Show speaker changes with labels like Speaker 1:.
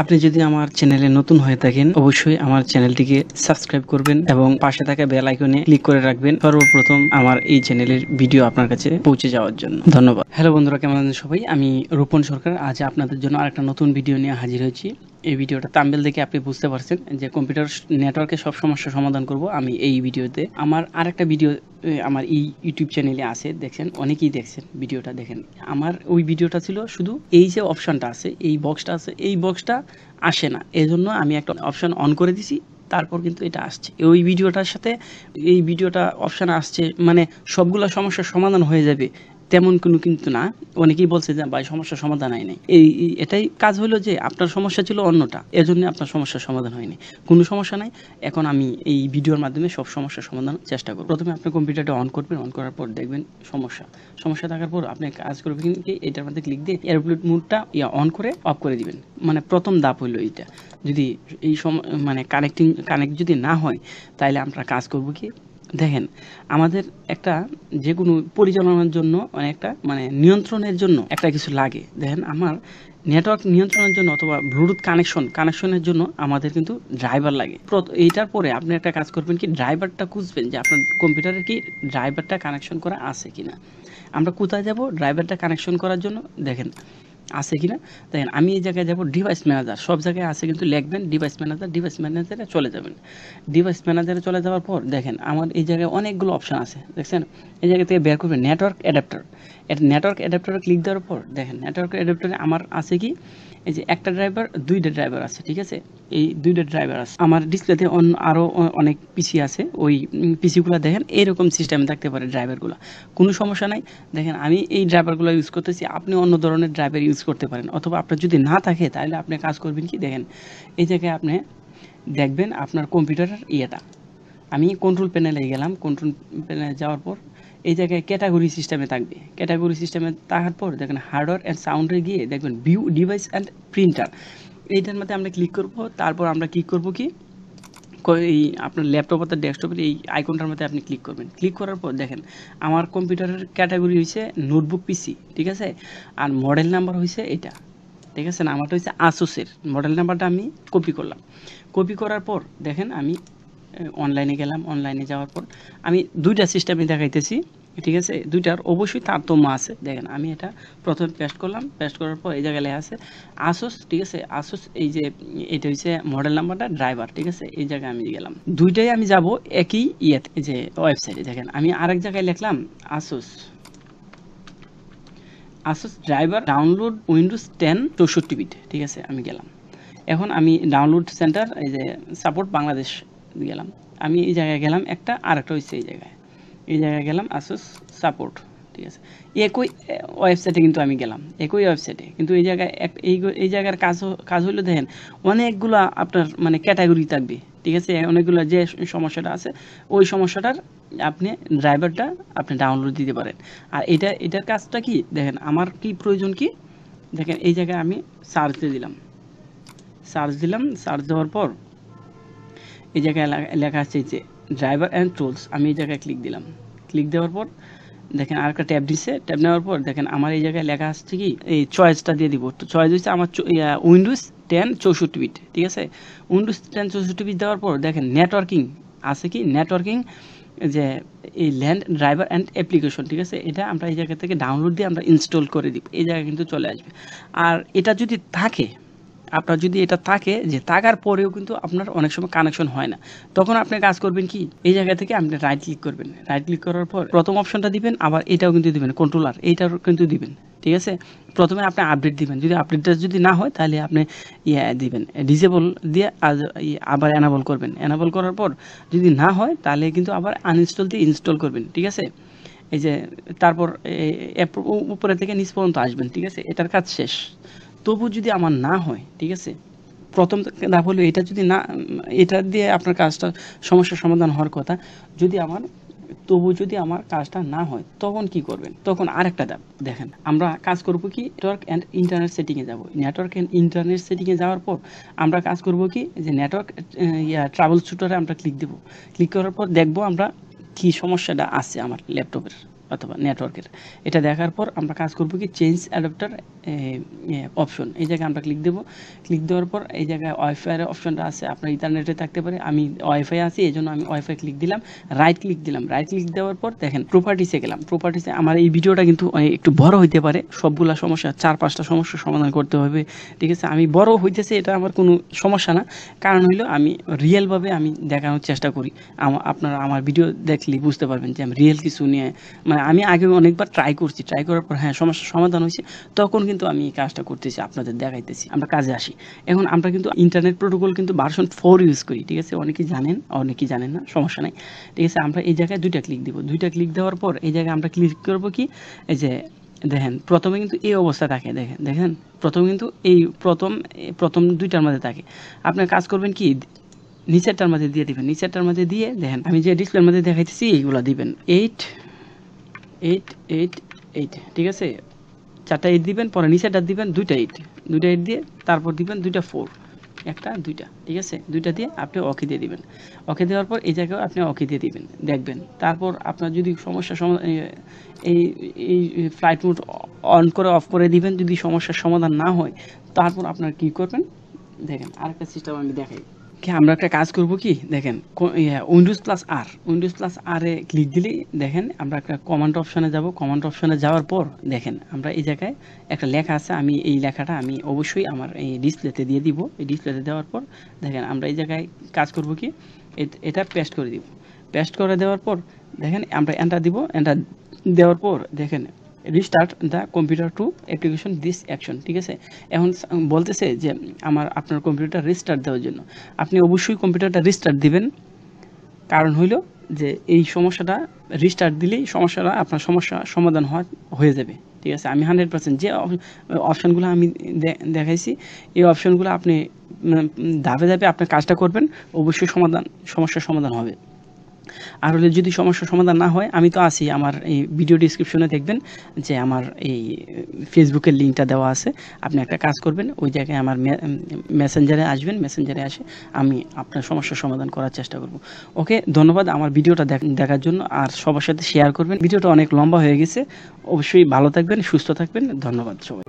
Speaker 1: আপনি যদি আমার চ্যানেলে নতুন হয়ে থাকেন অবশ্যই আমার চ্যানেলটিকে সাবস্ক্রাইব করবেন এবং পাশে থাকা বেল আইকনে ক্লিক করে রাখবেন সর্বপ্রথম আমার এই চ্যানেলের ভিডিও আপনার কাছে পৌঁছে যাওয়ার জন্য। ধন্যবাদ। হ্যালো বন্ধুরা, কেমন আছেন সবাই? আমি রূপন সরকার আজ আপনাদের জন্য আরেকটা নতুন ভিডিও নিয়ে হাজির হয়েছি। এই ভিডিওটা থাম্বনেল দেখে আপনি বুঝতে পারছেন যে কম্পিউটার নেটওয়ার্কে সব সমস্যার সমাধান করব আমি এই ভিডিওতে। আমার আরেকটা ভিডিও আমার এই ইউটিউব চ্যানেলে আছে, দেখছেন, অনেকেই দেখছেন ভিডিওটা। দেখেন, আমার ওই ভিডিওটা ছিল শুধু এই যে অপশনটা আছে, এই বক্সটা আছে, এই বক্সটা আসে না, এজন্য আমি একটা অপশন অন করে দিছি, তারপর কিন্তু এটা আসছে। ওই ভিডিওটার সাথে এই ভিডিওটা অপশন আসছে মানে সবগুলো সমস্যার সমাধান হয়ে যাবে তেমন কোনো কিন্তু না। অনেকেই বলছে যে ভাই সমস্যার সমাধান হয় নাই। এটাই কাজ হলো যে আপনার সমস্যা ছিল অন্যটা, এজন্য আপনার সমস্যার সমাধান হয়নি। কোনো সমস্যা নাই। এখন আমি এই ভিডিওর মাধ্যমে সব সমস্যার সমাধান চেষ্টা করব। প্রথমে আপনি কম্পিউটারটা অন করবেন, অন করার পর দেখবেন সমস্যা থাকার পর আপনি কাজ করবেন কি এটার মধ্যে ক্লিক দিয়ে এয়ারপ্লেন মোডটা অন করে অফ করে দিবেন। মানে প্রথম ধাপ হলো এইটা। যদি এই মানে কানেক্ট যদি না হয় তাহলে আমরা কাজ করব কি, দেখেন, আমাদের একটা যে কোনো পরিচালনার জন্য অনেকটা মানে নিয়ন্ত্রণের জন্য একটা কিছু লাগে। দেখেন, আমার নেটওয়ার্ক নিয়ন্ত্রণের জন্য অথবা ব্লুটুথ কানেকশনের জন্য আমাদের কিন্তু ড্রাইভার লাগে। এইটার পরে আপনি একটা কাজ করবেন কি, ড্রাইভারটা খুঁজবেন যে আপনার কম্পিউটারে কি ড্রাইভারটা কানেকশন করা আছে কিনা। আমরা কোথায় যাব ড্রাইভারটা কানেকশন করার জন্য? দেখেন আছে কিনা। দেখেন, আমি এই জায়গায় যাব ডিভাইস ম্যানেজার, সব জায়গায় আছে কিন্তু লিখবেন ডিভাইস ম্যানেজারে চলে যাবেন। ডিভাইস ম্যানেজারে চলে যাওয়ার পর দেখেন আমার এই জায়গায় অনেকগুলো অপশন আছে, দেখছেন। এই জায়গা থেকে বের করবেন নেটওয়ার্ক অ্যাডাপ্টার। নেটওয়ার্ক অ্যাডাপ্টারে ক্লিক দেওয়ার পর দেখেন নেটওয়ার্ক অ্যাডাপ্টারে আমার আছে কি, এই যে একটা ড্রাইভার, দুইটা ড্রাইভার আছে, ঠিক আছে। এই দুইটা ড্রাইভার আছে। আমার ডিসপ্লেতে আরও অনেক পিসি আছে, ওই পিসিগুলো দেখেন এইরকম সিস্টেমে থাকতে পারে ড্রাইভারগুলো, কোনো সমস্যা নাই। দেখেন আমি এই ড্রাইভারগুলো ইউজ করতেছি, আপনি অন্য ধরনের ড্রাইভার ইউজ করতে পারেন, অথবা আপনার যদি না থাকে তাহলে আপনি কাজ করবেন কি, দেখেন এই জায়গায় আপনি দেখবেন আপনার কম্পিউটারের ইয়েটা। আমি কন্ট্রোল প্যানেলে গেলাম, কন্ট্রোল প্যানেলে যাওয়ার পর এই জায়গায় ক্যাটাগরি সিস্টেমে থাকবে। ক্যাটাগরি সিস্টেমে থাকার পর দেখেন হার্ডওয়্যার অ্যান্ড সাউন্ডে গিয়ে দেখবেন ভিউ ডিভাইস অ্যান্ড প্রিন্টার, এইটার মধ্যে আমরা ক্লিক করব। তারপর আমরা ক্লিক করব কি, এই আপনার ল্যাপটপ অথবা ডেস্কটপের এই আইকনটার মধ্যে আপনি ক্লিক করবেন। ক্লিক করার পর দেখেন আমার কম্পিউটারের ক্যাটাগরি হয়েছে নোটবুক পিসি, ঠিক আছে। আর মডেল নাম্বার হয়েছে এটা, ঠিক আছে না, আমারটা হচ্ছে আসুসের। মডেল নাম্বারটা আমি কপি করলাম। কপি করার পর দেখেন আমি অনলাইনে গেলাম। অনলাইনে যাওয়ার পর আমি দুইটা সিস্টেমে দেখাইতেছি, ঠিক আছে। দুইটার অবশ্যই তারতম্য আছে। দেখেন আমি এটা প্রথমে পেস্ট করলাম, পেস্ট করার পর এই জায়গায় লেখা আছে আসুস, ঠিক আছে। আসুস, এই যে এটা হচ্ছে মডেল নাম্বারটা, ড্রাইভার, ঠিক আছে। এই জায়গায় আমি গেলাম, দুইটাই আমি যাব একই ইয়েতে, যে ওয়েবসাইটে। দেখেন আমি আরেক জায়গায় লিখলাম Asus driver download Windows 10 64 bit, ঠিক আছে। আমি গেলাম, এখন আমি ডাউনলোড সেন্টার, এই যে সাপোর্ট বাংলাদেশ গেলাম। আমি এই জায়গায় গেলাম একটা, আর একটা হচ্ছে এই জায়গায় গেলাম আসুস সাপোর্ট, ঠিক আছে। একই ওয়েবসাইটে কিন্তু আমি গেলাম, একই ওয়েবসাইটে, কিন্তু এই জায়গায় এই জায়গার কাজ হলো, দেখেন অনেকগুলো আপনার মানে ক্যাটাগরি থাকবে, ঠিক আছে। অনেকগুলো যে সমস্যাটা আছে ওই সমস্যাটার আপনি ড্রাইভারটা আপনি ডাউনলোড দিতে পারেন। আর এটার কাজটা কি, দেখেন আমার কি প্রয়োজন কি, দেখেন এই জায়গায় আমি সার্চ দিলাম, সার্চ দেওয়ার পর এই জায়গায় লেখা আছে যে ড্রাইভার অ্যান্ড টুলস। আমি এই জায়গায় ক্লিক দিলাম। ক্লিক দেওয়ার পর দেখেন আর একটা ট্যাব দিচ্ছে। ট্যাব নেওয়ার পর দেখেন আমার এই জায়গায় লেখা আসছে কি, এই চয়েসটা দিয়ে দিব। তো চয়েস হচ্ছে আমার উইন্ডোজ 10 64 বিট, ঠিক আছে। উইন্ডোজ 10 64 বিট দেওয়ার পর দেখেন নেটওয়ার্কিং আছে কি, নেটওয়ার্কিং যে এই ল্যান্ড ড্রাইভার অ্যান্ড অ্যাপ্লিকেশন, ঠিক আছে। এটা আমরা এই জায়গা থেকে ডাউনলোড দিয়ে আমরা ইনস্টল করে দিব, এই জায়গায় কিন্তু চলে আসবে। আর এটা যদি থাকে, আপনার যদি এটা থাকে, যে থাকার পরেও কিন্তু আপনার অনেক সময় কানেকশন হয় না, তখন আপনি কাজ করবেন কি, এই জায়গা থেকে আপনি রাইট ক্লিক করবেন। রাইট ক্লিক করার পর প্রথম অপশনটা দিবেন, আবার এটাও কিন্তু দিবেন, কন্ট্রোলার এইটাও কিন্তু দিবেন, ঠিক আছে। প্রথমে আপনি আপডেট দিবেন, যদি আপডেটটা যদি না হয় তাহলে আপনি দিবেন ডিসেবল দিয়ে আবার এনাবল করবেন। এনাবল করার পর যদি না হয় তাহলে কিন্তু আবার আনইনস্টল দিয়ে ইনস্টল করবেন, ঠিক আছে। এই যে তারপর উপরে থেকে নিচ পর্যন্ত আসবেন, ঠিক আছে। এটার কাজ শেষ। তবু যদি আমার না হয়, ঠিক আছে, প্রথম ধাপ হলো এটা, যদি না, এটা দিয়ে আপনার কাজটা সমস্যার সমাধান হওয়ার কথা। যদি আমার কাজটা না হয় তখন কি করবেন, তখন আরেকটা ধাপ। দেখেন আমরা কাজ করব কি, নেটওয়ার্ক অ্যান্ড ইন্টারনেট সেটিংয়ে যাব। নেটওয়ার্ক অ্যান্ড ইন্টারনেট সেটিংয়ে যাওয়ার পর আমরা কাজ করব কি, যে নেটওয়ার্ক ট্রাবল শুটারে আমরা ক্লিক দেব। ক্লিক করার পর দেখব আমরা কি সমস্যাটা আছে আমার ল্যাপটপের অথবা নেটওয়ার্কের। এটা দেখার পর আমরা কাজ করব কি চেঞ্জ অ্যাডাপ্টার অপশন, এই জায়গায় আমরা ক্লিক দেব। ক্লিক দেওয়ার পর এই জায়গায় ওয়াইফাই এর অপশনটা আছে, আপনার ইন্টারনেটে থাকতে পারে, আমি ওয়াইফাই আছি এই জন্য আমি ওয়াইফাই ক্লিক দিলাম। রাইট ক্লিক দিলাম, রাইট ক্লিক দেওয়ার পর দেখেন প্রপার্টিসে গেলাম। প্রপার্টিসে আমার এই ভিডিওটা কিন্তু একটু বড় হইতে পারে, সবগুলা সমস্যা 4-5টা সমস্যার সমাধান করতে হবে, ঠিক আছে। আমি বড় হইতেছে এটা আমার কোনো সমস্যা না, কারণ হইলো আমি রিয়েলভাবে আমি দেখানোর চেষ্টা করি। আপনারা আমার ভিডিও দেখলে বুঝতে পারবেন যে আমি রিয়েল কিছু নিয়ে, মানে আমি আগে অনেকবার ট্রাই করছি, ট্রাই করার পর হ্যাঁ সমস্যার সমাধান হয়েছে, তখন কিন্তু আমি এই কাজটা করতেছি, আপনাদের দেখাইতেছি। আমরা কাজে আসি। এখন আমরা কিন্তু ইন্টারনেট প্রোটোকল কিন্তু ভার্সন 4 ইউজ করি, ঠিক আছে। অনেকেই জানেন, অনেকেই জানেন না, সমস্যা নাই, ঠিক আছে। আমরা এই জায়গায় 2টা ক্লিক দিব। 2টা ক্লিক দেওয়ার পর এই জায়গায় আমরা ক্লিক করব কি, এই যে দেখেন প্রথমে কিন্তু এই অবস্থা থাকে, দেখেন প্রথমে কিন্তু এই প্রথম 2টার মধ্যে থাকে। আপনার কাজ করবেন কি নিচেরটার মধ্যে দিয়ে দিবেন, নিচেরটার মধ্যে দিয়ে দেখেন আমি যে ডিসপ্লের মধ্যে দেখাইতেছি এইগুলো দিবেন 8 8 8 8, ঠিক আছে। 4টা 8 দিবেন, পরে নিচেরটা দিবেন 2টা 8 দিয়ে তারপর দিবেন 2টা 4, 1টা 2টা, ঠিক আছে। 2টা দিয়ে আপনি ওকে দিয়ে দিবেন। ওকে দেওয়ার পর এই জায়গায় আপনি ওকে দিয়ে দিবেন, দেখবেন। তারপর আপনার যদি সমস্যার এই ফ্লাইট মোড অন করে অফ করে দিবেন, যদি সমস্যার সমাধান না হয় তারপর আপনার কি করবেন দেখেন। আরেকটা সিস্টেম আমি দেখাই। আমরা একটা কাজ করব কি দেখেন, উইন্ডোজ+R এ ক্লিক দিলেই দেখেন আমরা একটা কমান্ড অপশনে যাব। কমান্ড অপশনে যাওয়ার পর দেখেন আমরা এই জায়গায় একটা লেখা আছে, আমি এই লেখাটা আমি অবশ্যই আমার এই ডিসপ্লেতে দিয়ে দিব। এই ডিসপ্লেতে দেওয়ার পর দেখেন আমরা এই জায়গায় কাজ করব কি এটা পেস্ট করে দিব। পেস্ট করে দেওয়ার পর দেখেন আমরা এন্টার দিব। এন্টার দেওয়ার পর দেখেন restart the computer to application this action, ঠিক আছে। এখন বলতেছে যে আপনার কম্পিউটার রিস্টার্ট দেওয়ার জন্য আপনি অবশ্যই কম্পিউটারটা রিস্টার্ট দিবেন, কারণ হইল যে এই সমস্যাটা রিস্টার্ট দিলেই সমস্যাটা আপনার সমস্যা সমাধান হয়ে যাবে, ঠিক আছে। আমি 100% যে অপশানগুলো আমি দেখাইছি এই অপশানগুলো আপনি ধাপে ধাপে আপনার কাজটা করবেন, অবশ্যই সমস্যার সমাধান হবে। আর হলে যদি সমস্যার সমাধান না হয় আমি তো আছি, আমার এই ভিডিও ডেসক্রিপশনে দেখবেন যে আমার এই ফেসবুকের লিঙ্কটা দেওয়া আছে। আপনি একটা কাজ করবেন, ওই জায়গায় আমার মেসেঞ্জারে আসবেন, মেসেঞ্জারে আসে আমি আপনার সমস্যার সমাধান করার চেষ্টা করব। ওকে, ধন্যবাদ আমার ভিডিওটা দেখার জন্য, আর সবার সাথে শেয়ার করবেন। ভিডিওটা অনেক লম্বা হয়ে গেছে, অবশ্যই ভালো থাকবেন, সুস্থ থাকবেন, ধন্যবাদ সবাই।